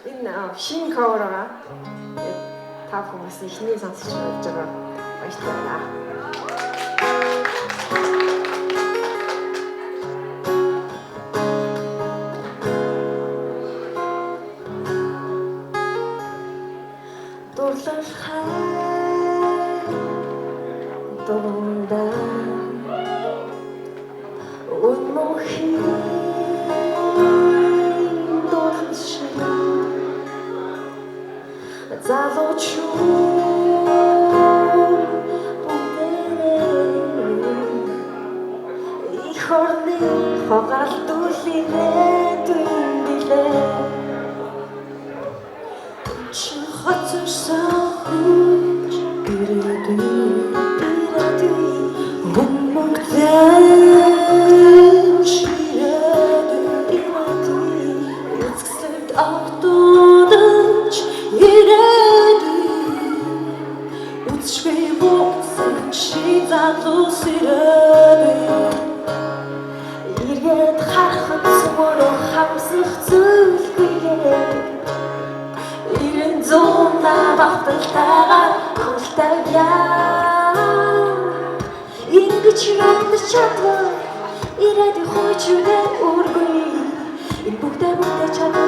Энэ шинэ cover байгаа. Та хүмүүс ихний сонсож байгаа баяртай байна. Дурлал хай дундаа үнмохи залуучуу их орны хогаалтуулинэ дүнбилээ чи хоцорсон хүч ирээдүй хүмүгтэй чирээдүй эцэст автодч Иргэд харахад зүгээр хамсах зүйлгүй Ирэн зуна багталтайгаар хөлтаяа Ингэж явдаж чадвар ирээд хойч үдэ үргүй Энэ бүгдээ чадвар